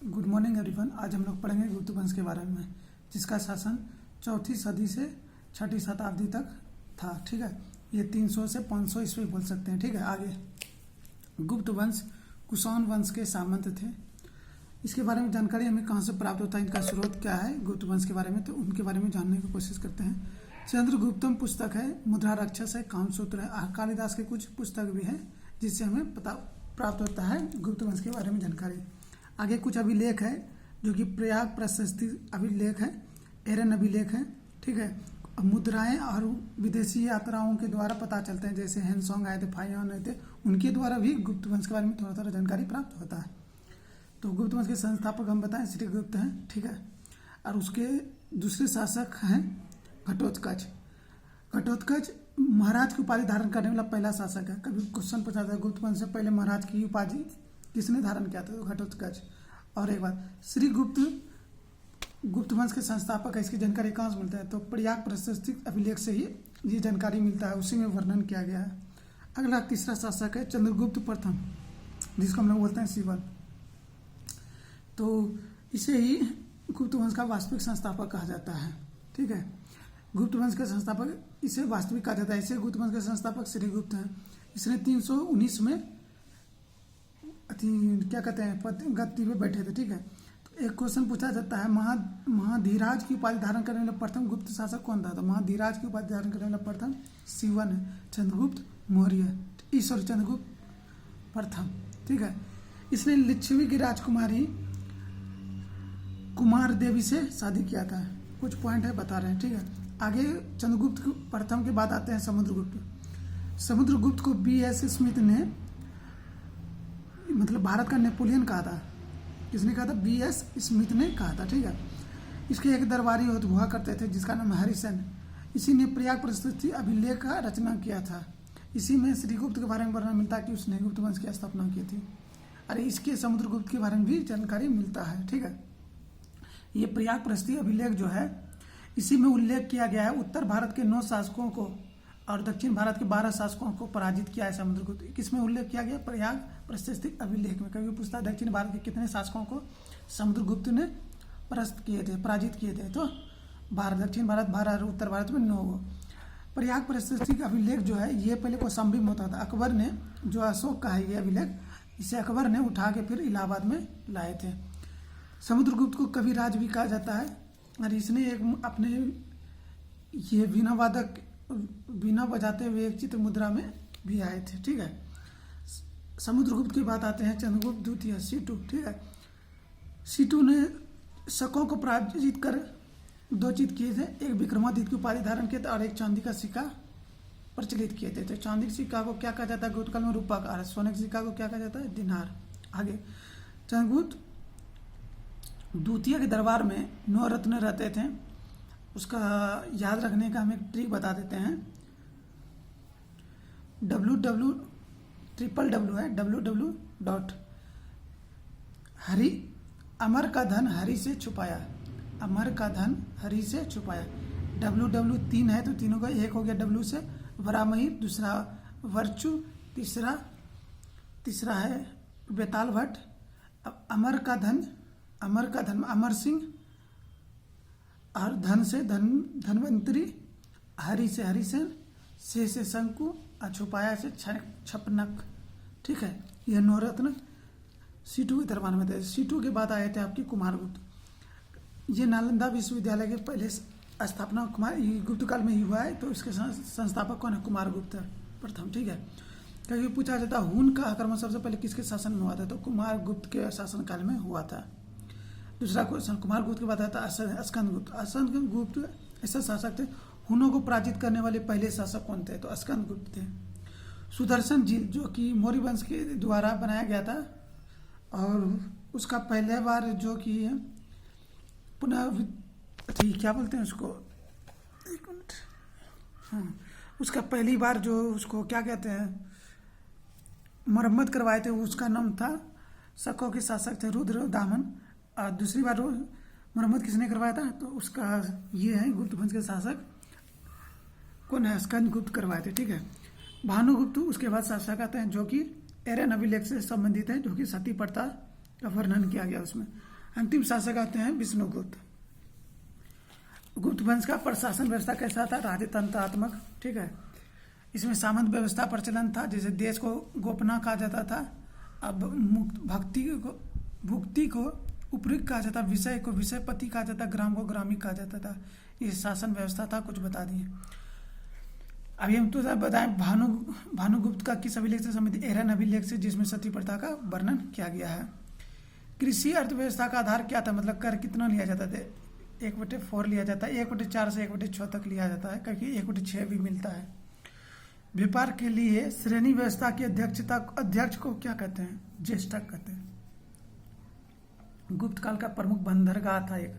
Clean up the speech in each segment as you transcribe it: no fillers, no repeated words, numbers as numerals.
Good morning everyone. आज हम लोग पढ़ेंगे गुप्त वंश के बारे में, जिसका शासन 4वीं सदी से 6वीं शताब्दी तक था। ठीक है, ये 300 से 500 ईस्वी बोल सकते हैं। ठीक है, आगे गुप्त वंश कुषाण वंश के सामंत थे। इसके बारे में जानकारी हमें कहाँ से प्राप्त होता है, इनका स्रोत क्या है गुप्त वंश के बारे में, तो उनके बारे में जानने की कोशिश करते हैं। चंद्रगुप्तम पुस्तक है, मुद्रा राक्षस है, कामसूत्र है, कालिदास के कुछ पुस्तक भी हैं जिससे हमें पता प्राप्त होता है गुप्त वंश के बारे में जानकारी। आगे कुछ अभिलेख है जो कि प्रयाग प्रशस्ति अभिलेख है, एरन अभिलेख है। ठीक है, मुद्राएं और विदेशी यात्राओं के द्वारा पता चलते हैं, जैसे हैंसोंग आए थे, फायोन आए थे, उनके द्वारा भी गुप्त वंश के बारे में थोड़ा थोड़ा जानकारी प्राप्त होता है। तो गुप्त वंश के संस्थापक हम बताएं श्रीगुप्त हैं। ठीक है, और उसके दूसरे शासक हैं घटोत्कच। घटोत्कच महाराज की उपाधि धारण करने वाला पहला शासक है। कभी क्वेश्चन पूछा था गुप्त वंश से पहले महाराज की उपाधि किसने धारण किया था, तो घटोत्कच। और एक बात, श्रीगुप्त गुप्त वंश के संस्थापक है। इसकी जानकारी कहाँ से मिलता है, तो प्रयाग प्रशस्ति अभिलेख से ही ये जानकारी मिलता है, उसी में वर्णन किया गया है। अगला तीसरा शासक है चंद्रगुप्त प्रथम, जिसको हम लोग बोलते हैं शिवन। तो इसे ही गुप्त वंश का वास्तविक संस्थापक कहा जाता है। ठीक है, गुप्त वंश के संस्थापक इसे वास्तविक कहा जाता है। इसे गुप्त वंश के संस्थापक श्रीगुप्त हैं। इसने 319 में क्या कहते हैं गद्दी पे बैठे थे। ठीक है, तो एक क्वेश्चन पूछा जाता है, महाधीराज की उपाधि धारण करने वाला प्रथम गुप्त शासक कौन था, तो महाधीराज की उपाधि धारण करने वाला प्रथम शिवन है, चंद्रगुप्त मौर्य, ईश्वर चंद्रगुप्त प्रथम। ठीक है, इसने लिच्छवी की राजकुमारी कुमार देवी से शादी किया था। कुछ पॉइंट है बता रहे हैं। ठीक है, आगे चंद्रगुप्त प्रथम के बाद आते हैं समुद्रगुप्त। समुद्रगुप्त को B.S. स्मिथ ने मतलब भारत का नेपोलियन कहा था। किसने कहा था, B.S. स्मिथ ने कहा था। ठीक है, इसके एक दरबारी हुआ करते थे जिसका नाम हरिसेन। इसी ने प्रयाग प्रशस्ति अभिलेख का रचना किया था। इसी में श्रीगुप्त के बारे में वर्णन मिलता है कि उसने गुप्त वंश की स्थापना की थी। अरे इसके समुद्रगुप्त के बारे में भी जानकारी मिलता है। ठीक है, ये प्रयाग प्रशस्ति अभिलेख जो है, इसी में उल्लेख किया गया है उत्तर भारत के 9 शासकों को और दक्षिण भारत के 12 शासकों को पराजित किया है समुद्रगुप्त। किसमें उल्लेख किया गया, प्रयाग प्रशस्ति अभिलेख में। कभी पूछता है दक्षिण भारत के कितने शासकों को समुद्रगुप्त ने पराजित किए थे, तो दक्षिण भारत 12 और उत्तर भारत में 9। प्रयाग प्रशस्ति अभिलेख जो है ये पहले कौशाम्बी में होता था। अकबर ने, जो अशोक का है ये अभिलेख, इसे अकबर ने उठा के फिर इलाहाबाद में लाए थे। समुद्रगुप्त को कविराज भी कहा जाता है, और इसने एक अपने ये वीणा बजाते हुए एक चित्र मुद्रा में भी आए थे। ठीक है, समुद्रगुप्त की बात आते हैं चंद्रगुप्त द्वितीय सीटू। ठीक है, सीटू ने शकों को पराजित कर 2 चित किए थे, एक विक्रमादित्य की उपाधि धारण किए थे और एक चांदी का सिक्का प्रचलित किए थे। तो चांदी के सिक्का को क्या कहा जाता है, गुप्त काल में रूपक, सोने के सिक्का को क्या कहा जाता है, दिनार। आगे चंद्रगुप्त द्वितीय के दरबार में 9 रत्न रहते थे। उसका याद रखने का हम एक ट्रिक बता देते हैं। www है, www. हरि अमर का धन हरि से छुपाया, अमर का धन हरि से छुपाया। www 3 है, तो तीनों का एक हो गया W से, वरामही, दूसरा वर्चु, तीसरा है बेताल भट्ट। अमर का धन अमर सिंह, और धन से धनवंतरी, हरि से हरिसेन, से शंकु, और छुपाया से छपनक। ठीक है, यह 9 रत्न सीटू के दरबार में थे। सीटू के बाद आए थे आपके कुमारगुप्त। ये नालंदा विश्वविद्यालय के पहले स्थापना गुप्त काल में ही हुआ है, तो इसके संस्थापक कौन है, कुमारगुप्त प्रथम। ठीक है, कभी पूछा जाता है हुन का आक्रमण सबसे पहले किसके शासन में हुआ था, तो कुमारगुप्त के शासनकाल में हुआ था। दूसरा क्वेश्चन, कुमारगुप्त के बाद आता है स्कंदगुप्त। स्कंदगुप्त ऐसे शासक थे, हुनों को पराजित करने वाले पहले शासक कौन थे, तो स्कंदगुप्त थे। सुदर्शन झील जो कि मौर्य वंश के द्वारा बनाया गया था, और उसका पहले बार जो कि पुनः क्या बोलते हैं उसको, एक मिनट, हाँ, उसका पहली बार जो उसको क्या कहते हैं मरम्मत करवाए थे, उसका नाम था, शकों के शासक थे रुद्र दामन। और दूसरी बार मरम्मत किसने करवाया था, तो उसका ये है गुप्त वंश के शासक कौन है, स्कंदगुप्त करवाए थे। ठीक है, भानुगुप्त उसके बाद शासक आते हैं जो कि एरन अभिलेख से संबंधित है, जो कि सती प्रथा का वर्णन किया गया उसमें। अंतिम शासक आते हैं विष्णुगुप्त। गुप्त वंश का प्रशासन व्यवस्था कैसा था? राजतंत्रात्मक, ठीक है। इसमें सामंत व्यवस्था प्रचलन था, जैसे देश को गोपना कहा जाता था। अब भुक्ति को उपयुक्त कहा जाता, विषय को विषयपति कहा जाता, ग्राम को ग्रामिक कहा जाता था। ये शासन व्यवस्था था, कुछ बता दिए। अभी हम तो बताएं भानुगुप्त का किस अभिलेख से संबंधित? एरन अभिलेख से, जिसमें सती प्रथा का वर्णन किया गया है। कृषि अर्थव्यवस्था का आधार क्या था? मतलब कर कितना लिया जाता था? 1/4 लिया जाता है। 1/4 से 1/6 तक लिया जाता है, क्योंकि 1/6 भी मिलता है। व्यापार के लिए श्रेणी व्यवस्था की अध्यक्ष को क्या कहते हैं? ज्येष्ठक कहते हैं। गुप्त काल का प्रमुख बंदरगाह था एक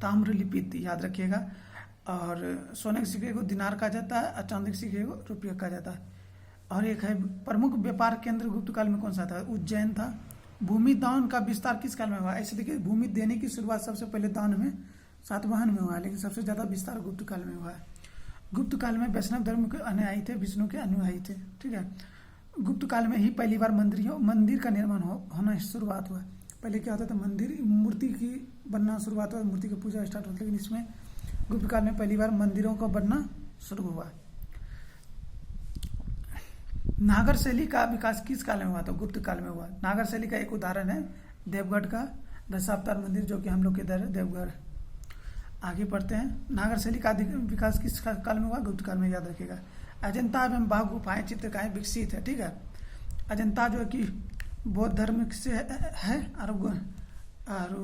ताम्र लिपि, याद रखिएगा। और सोने के सिक्के को दिनार कहा जाता है, और चांदी के सिक्के को रुपया कहा जाता है। और एक है प्रमुख व्यापार केंद्र गुप्त काल में कौन सा था? उज्जैन था। भूमि दान का विस्तार किस काल में हुआ? ऐसे देखिए, भूमि देने की शुरुआत सबसे पहले दान में, सातवाहन में हुआ है, लेकिन सबसे ज्यादा विस्तार गुप्त काल में हुआ है। गुप्त काल में वैष्णव धर्म के अनुयायी थे, विष्णु के अनुयायी थे, ठीक है। गुप्त काल में ही पहली बार मंदिर का निर्माण होना शुरुआत हुआ। पहले क्या होता था? मंदिर, मूर्ति की बनना शुरुआत हुआ, मूर्ति की पूजा स्टार्ट होती, लेकिन इसमें गुप्त काल में पहली बार मंदिरों का बनना शुरू हुआ। नागर शैली का विकास किस काल में हुआ? तो गुप्त काल में हुआ। नागर शैली का एक उदाहरण है देवगढ़ का दशावतार मंदिर, जो कि हम लोग के इधर है, देवगढ़। आगे पढ़ते हैं। नागर शैली का विकास किस काल में हुआ? गुप्त काल में, याद रखिएगा। अजंता एवं बाघ गुफाएं चित्रकाएं विकसित है, ठीक है। अजंता जो है कि बौद्ध धर्म से है, और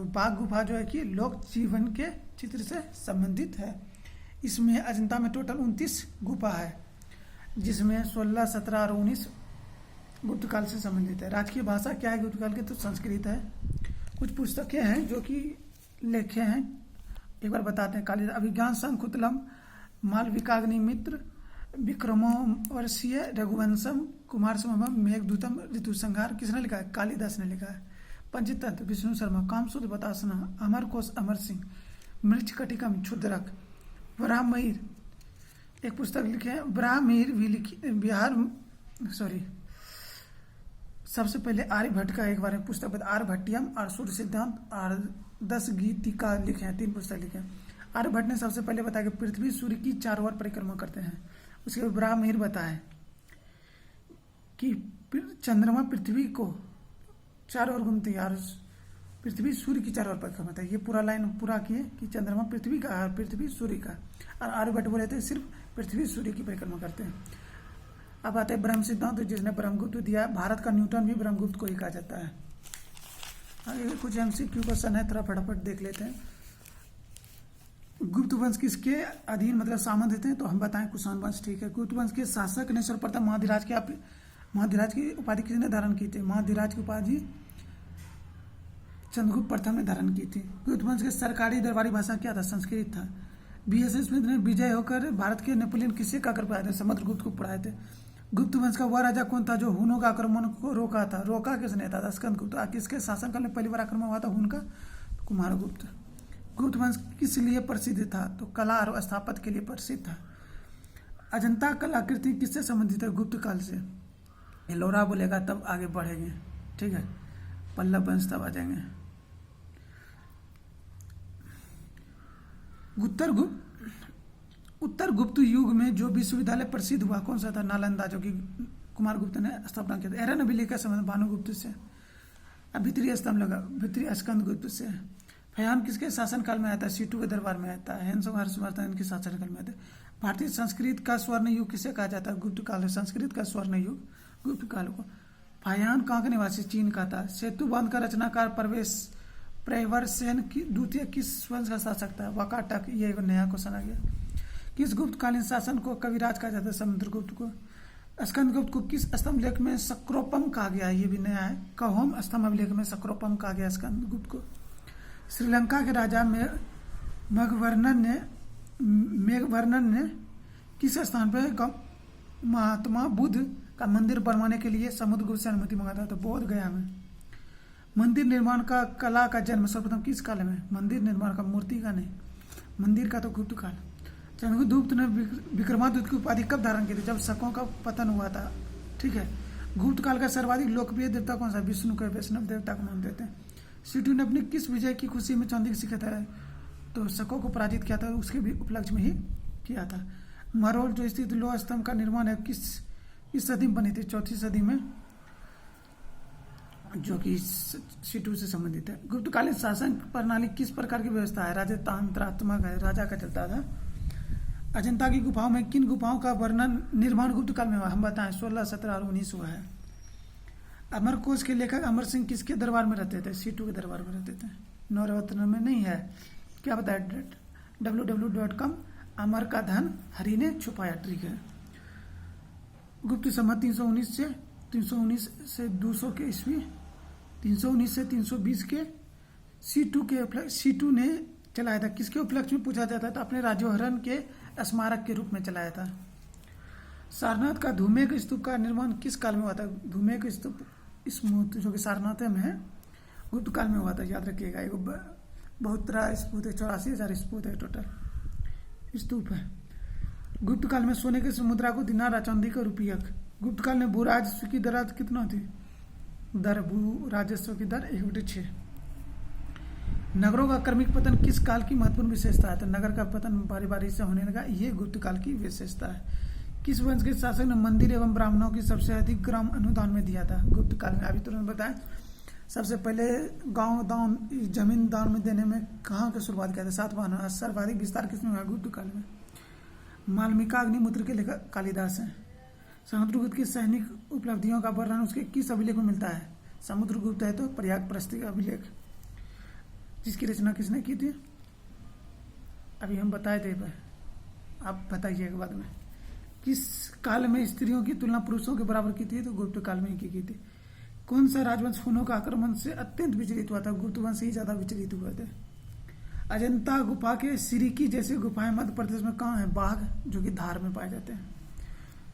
बाघ गुफा जो है कि लोक जीवन के चित्र से संबंधित है। इसमें अजंता में टोटल 29 गुफा है, जिसमें 16, 17 और 19 गुप्त काल से संबंधित है। राजकीय भाषा क्या है गुप्त काल की? तो संस्कृत है। कुछ पुस्तकें हैं जो कि लेखे हैं, एक बार बताते हैं। कालिदास अभिज्ञान शंकुतलम, मालविकाग्निमित्र, विक्रमोर्वशीय, रघुवंशम, कुमार संभवम, मेघदूतम, ऋतुसंहार किसने लिखा है? कालिदास ने लिखा है। पंचतंत्र विष्णु शर्मा, कामसूत्र बतासना, अमर कोश अमर सिंह, मृच्छकटिकम क्षुद्रक, ब्राह्मणीर एक पुस्तक लिखे हैं। ब्राह्मणीर भी लिखी सबसे पहले आर्यभट्ट का एक बार पुस्तक बता, आर्यभट्टियम और सूर्य सिद्धांत और 10 गीतिका लिखे हैं, 3 पुस्तक लिखे हैं। आर्यभट्ट ने सबसे पहले बताया कि पृथ्वी सूर्य की 4 ओर परिक्रमा करते हैं। उसके बाद ब्राह्मणीर बताया कि चंद्रमा पृथ्वी को 4 ओर घूमते हैं, पृथ्वी सूर्य की 4 ओर परिक्रमा करता है। ये पूरा लाइन पूरा किए कि चंद्रमा पृथ्वी का और पृथ्वी सूर्य का, और आर्यभट्ट बोले थे सिर्फ पृथ्वी सूर्य की परिक्रमा करते हैं। अब आते हैं ब्रह्म सिद्धांत, जिसने ब्रह्मगुप्त दिया। भारत का न्यूटन भी ब्रह्मगुप्त को ही कहा जाता है। कुछ MCQ क्वेश्चन है, थोड़ा फटाफट देख लेते हैं। गुप्त वंश किसके अधीन मतलब सामंत थे? तो हम बताएं कुषाण वंश, ठीक है। गुप्त वंश के शासक ने सर्वप्रथम महाधिराज की उपाधि किसने धारण की थी? महाधिराज की उपाधि चंद्रगुप्त प्रथम ने धारण की थी। गुप्त वंश के सरकारी दरबारी भाषा क्या था? संस्कृत था। B.S. स्मिथ ने विजय होकर भारत के नेपोलियन किसे कहकर पढ़ाए थे? समुद्रगुप्त को पढ़ाए थे। गुप्त वंश का वह राजा कौन था जो हुनों का आक्रमण को रोका था? रोका किसने था? स्कंदगुप्त। किसके शासनकाल में पहली बार आक्रमण हुआ था हुन का? कुमारगुप्त। गुप्त वंश किस लिए प्रसिद्ध था? तो कला और स्थापत्य के लिए प्रसिद्ध था। अजंता कलाकृति किससे संबंधित है? गुप्त काल से। एलोरा बोलेगा तब आगे बढ़ेंगे, ठीक है। पल्लव वंश तब आ जाएंगे। उत्तर गुप्त युग में जो विश्वविद्यालय प्रसिद्ध हुआ कौन सा था? नालंदा, जो कि कुमारगुप्त ने स्थापना किया था। एरन अभिलेख का संबंध भानुगुप्त से। अब भीतरी स्तंभ लगा, भीतरी स्कंदगुप्त से। फयान किसके शासनकाल में आता है? सीटू के दरबार में आता है। हर्षवर्धन के शासनकाल में आता है। भारतीय संस्कृत का स्वर्ण युग किसे कहा जाता है? गुप्त काल। संस्कृत का स्वर्ण युग गुप्त काल को। फयान कहाँ का निवासी? चीन का था। सेतु बांध का रचनाकार प्रवरसेन की द्वितीय किस वंश का शासक था? वाकाटक। ये एक नया क्वेश्चन आ गया। किस गुप्तकालीन शासन को कविराज कहा जाता है? समुद्रगुप्त को। स्कंदगुप्त को किस स्तंभ लेख में सक्रोपम कहा गया? ये भी नया है। कहोम स्तंभ अभिलेख में सक्रोपम कहा गया स्कंदगुप्त को। श्रीलंका के राजा मेघवर्णन ने किस स्थान पर महात्मा बुद्ध का मंदिर बनवाने के लिए समुद्रगुप्त से अनुमति मांगा था? तो बोध गया में। मंदिर निर्माण का कला का जन्म सर्वप्रथम किस काल में? मंदिर निर्माण का, मूर्ति का नहीं, मंदिर का तो गुप्त काल। चंद्रगुप्त ने विक्रमादित्य की उपाधि कब धारण की थी? जब शकों का पतन हुआ था, ठीक है। गुप्त काल का सर्वाधिक लोकप्रिय देवता कौन सा? विष्णु के वैष्णव देवता को मानते थे। सीटू ने अपनी किस विजय की खुशी में चांदी सीखा था? तो शकों को पराजित किया था, उसके भी उपलक्ष्य में ही किया था। मरोल जो स्थित लोह स्तंभ का निर्माण है किस सदी में बनी थी? 4वीं सदी में, जो कि सीटू से संबंधित है। गुप्तकालीन शासन प्रणाली किस प्रकार की व्यवस्था है? राजतंत्रात्मक है, राजा का चलता था। अजंता की गुफाओं में किन गुफाओं का वर्णन निर्माण गुप्त काल में हुआ? हम बताएं 16, 17 और 19 हुआ है। अमरकोश के लेखक अमर सिंह किसके दरबार में रहते थे? सीटू के दरबार में रहते थे। नवरत्न में नहीं है, क्या बताया? www.com। अमर का धन हरि ने छुपाया, ठीक है। गुप्त संवत 319 से 200 के ईस्वी, 319 से 320 के सीटू ने चलाया था। किसके उपलक्ष्य में पूछा जाता था? अपने राजोहरण के स्मारक के रूप में चलाया था। सारनाथ का धूमेक स्तूप का निर्माण किस काल में हुआ था? धूमेक स्तूप जो कि सारनाथ में है, गुप्त काल में हुआ था, याद रखिएगा। एक बहुत तरह स्तूप है, 84,000 स्तूप है, टोटल स्तूप है। गुप्त काल में सोने के मुद्रा को दिनार, चांदी का रुपयक। गुप्त काल में भू राजस्व की दर कितना थी? भू राजस्व की दर 1/6। नगरों का क्रमिक पतन किस काल की महत्वपूर्ण विशेषता है? तो नगर का पतन बारी बारी से होने लगा, ये गुप्त काल की विशेषता है। किस वंश के शासक ने मंदिर एवं ब्राह्मणों की सबसे अधिक ग्राम अनुदान में दिया था? गुप्त काल में। अभी तुरंत बताएं, सबसे पहले गांव दान, जमीन दान में देने में कहाँ की शुरुआत किया था? सातवाहन। सर्वाधिक विस्तार किसने हुआ? गुप्त काल में। मालविका अग्निमित्र के लेखक कालिदास हैं। समुद्रगुप्त की सैनिक उपलब्धियों का वर्णन उसके किस अभिलेख में मिलता है? समुद्रगुप्त है तो प्रयाग प्रस्ती का अभिलेख, जिसकी रचना किसने की थी? अभी हम बताए थे, आप बताइएगा बाद में। किस काल में स्त्रियों की तुलना पुरुषों के बराबर की थी? तो गुप्त काल में ही की थी। कौन सा राजवंश हुनों का आक्रमण से अत्यंत विचलित हुआ था? गुप्त वंश ही ज्यादा विचलित हुए थे। अजंता गुफा के सिरिकी जैसी गुफाएं मध्य प्रदेश में कहाँ है? बाघ, जो कि धार में पाए जाते हैं।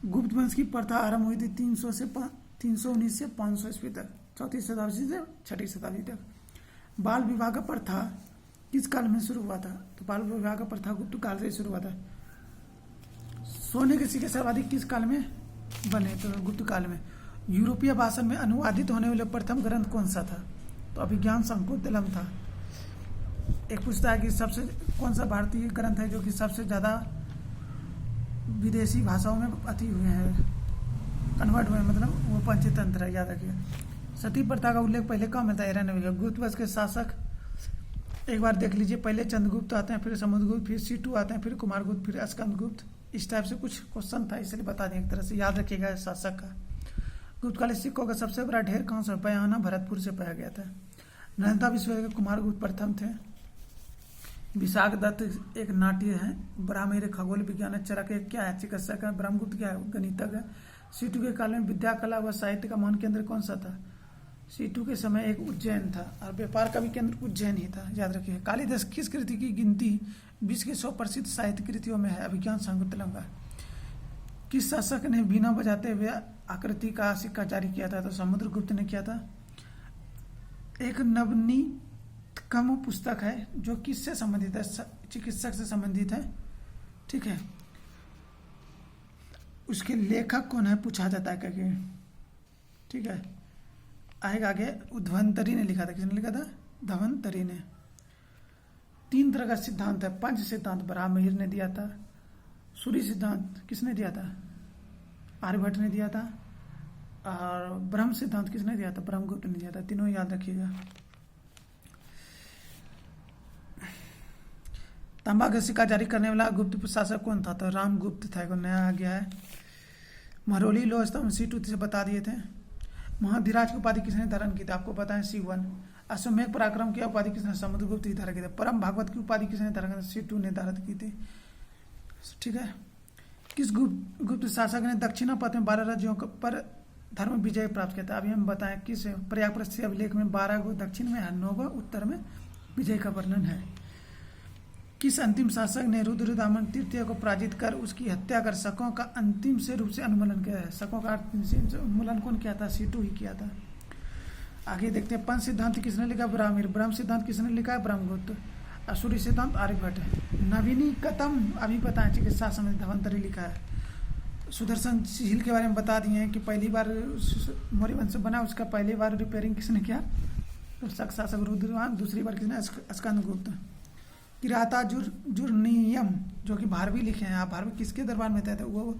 गुप्त वंश की प्रथा आरंभ हुई थी 319 से 500 ईस्वी तक, 4वीं शताब्दी से 6वीं शताब्दी तक। बाल विवाह का प्रथा किस काल में शुरू हुआ था? तो बाल विवाह का प्रथा गुप्त काल से शुरू हुआ था। सोने के सिक्के सर्वाधिक किस काल में बने? तो गुप्त काल में। यूरोपीय भाषा में अनुवादित होने वाले प्रथम ग्रंथ कौन सा था? तो अभिज्ञान शकुंतलम था। एक पूछता है कि सबसे कौन सा भारतीय ग्रंथ है जो कि सबसे ज्यादा विदेशी भाषाओं में अति हुए हैं, कन्वर्ट हुए, मतलब वो पंचतंत्र है, याद रखिए। सती प्रथा का उल्लेख पहले कहाँ मिलता है? ईरान। गुप्त वंश के शासक एक बार देख लीजिए, पहले चंद्रगुप्त आते हैं, फिर समुद्रगुप्त, फिर सीटू आते हैं, फिर कुमारगुप्त, फिर स्कंदगुप्त। इस टाइप से कुछ क्वेश्चन था, इसलिए बता दें, एक तरह से याद रखिएगा शासक का। गुप्तकालीन सिक्कों का सबसे बड़ा ढेर कहाँ से पाया? ना भरतपुर से पाया गया था। नालंदा विश्वविद्यालय के कुमारगुप्त प्रथम थे। विशाख दत्त एक नाट्य है। ब्राह्मण खगोल विज्ञान है। चरक क्या है? चिकित्सक है। ब्रह्मगुप्त क्या है? गणितज्ञ है। सीटू के काल में विद्या, कला व साहित्य का महान केंद्र कौन सा था? सीटू के समय एक उज्जैन था, और व्यापार का भी केंद्र उज्जैन ही था, याद रखिए। कालिदास किस कृति की गिनती विश्व के 100 प्रसिद्ध साहित्य कृतियों में है? अभिज्ञान शाकुंतलम का। किस शासक ने बीना बजाते हुए आकृति का सिक्का जारी किया था? तो समुद्रगुप्त ने किया था। एक नवनीतकम पुस्तक है जो किससे संबंधित है? चिकित्सक से संबंधित है, ठीक है। उसके लेखक कौन है पूछा जाता है करके, ठीक है। आएगा आगे। धन्वंतरी ने लिखा था। किसने लिखा था? धन्वंतरी ने। 3 तरह का सिद्धांत है। पंच सिद्धांत ब्रह्मगिर ने दिया था। सूर्य सिद्धांत किसने दिया था? आर्यभट्ट ने दिया था। और ब्रह्म सिद्धांत किसने दिया था? ब्रह्मगुप्त ने दिया था। तीनों याद रखिएगा। तांबा का सिक्का जारी करने वाला गुप्त शासक कौन था? तो रामगुप्त था। नया आ गया है। महरौली लोह स्तंभ सीटू से बता दिए थे। महाधिराज की उपाधि किसने धारण की थी? आपको पता है, शिवन। अश्वमेध पराक्रम की उपाधि किसने? समुद्रगुप्त ही धारण की थी। परम भागवत की उपाधि किसने धारण की? सीटू ने धारण की थी, ठीक है। किस गुप्त शासक ने दक्षिणापथ में 12 राज्यों पर धर्म विजय प्राप्त किया था? अभी हम बताएं किस प्रयाग प्रस्ती अभिलेख में 12 को दक्षिण में है, 9 उत्तर में विजय का वर्णन है। किस अंतिम शासक ने रुद्रदामन तृतीय को पराजित कर उसकी हत्या कर शकों का अंतिम से रूप से उन्मूलन किया है? शकों का उन्मूलन कौन किया था? सीटू ही किया था। आगे देखते हैं। पंच सिद्धांत किसने लिखा? ब्राह्मण। ब्रह्म सिद्धांत किसने लिखा है? ब्रह्मगुप्त। सूर्य सिद्धांत आर्यभट्ट है। नवीनीकतम अभी बताएं चिकित्सा संबंधी धन्वंतरी लिखा है। सुदर्शन झील के बारे में बता दिए हैं कि पहली बार मौर्य वंश बना, उसका पहली बार रिपेयरिंग किसने किया? तो शक शासक रुद्रवान, दूसरी बार किसने? स्कंदगुप्त। किराता जुर्नियम जो कि भारवी लिखे हैं आप, भारवी किसके दरबार में थे? वो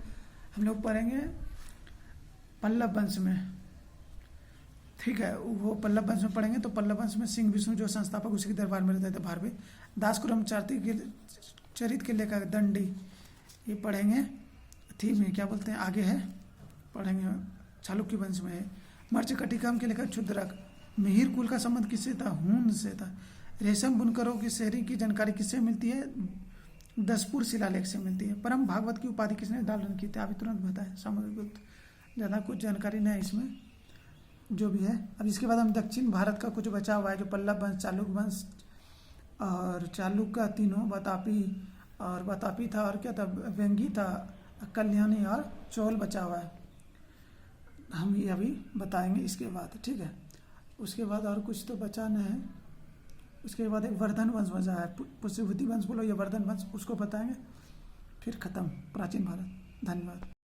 हम लोग पढ़ेंगे पल्लव वंश में, ठीक है, वो पल्लव वंश में पढ़ेंगे। तो पल्लव वंश में सिंह विष्णु जो संस्थापक, उसी के दरबार में रहते थे भारवी। दासकुरम चरित के लेखक दंडी, ये पढ़ेंगे थी में, क्या बोलते हैं, आगे है पढ़ेंगे, चालुक्य वंश में है। मर्चकटिकम के लेखक क्षुद्रक। मिहिर कुल का संबंध किससे था? हून से था। रेशम बुनकरों की शहरी की जानकारी किससे मिलती है? दसपुर शिलालेख से मिलती है। परम भागवत की उपाधि किसने धारण की थी? अभी तुरंत बताए, समुद्रगुप्त। ज़्यादा कुछ जानकारी नहीं है इसमें, जो भी है। अब इसके बाद हम दक्षिण भारत का कुछ बचा हुआ है, जो पल्लव वंश, चालुक्य वंश और चालुक्य, तीनों बतापी था और क्या था, वेंगी था, कल्याणी और चोल बचा हुआ है। हम ये अभी बताएंगे इसके बाद, ठीक है। उसके बाद और कुछ तो बचा नहीं है। उसके बाद एक वर्धन वंश बचा है, पुष्यभूति वंश बोलो या वर्धन वंश, उसको बताएंगे, फिर खत्म प्राचीन भारत। धन्यवाद।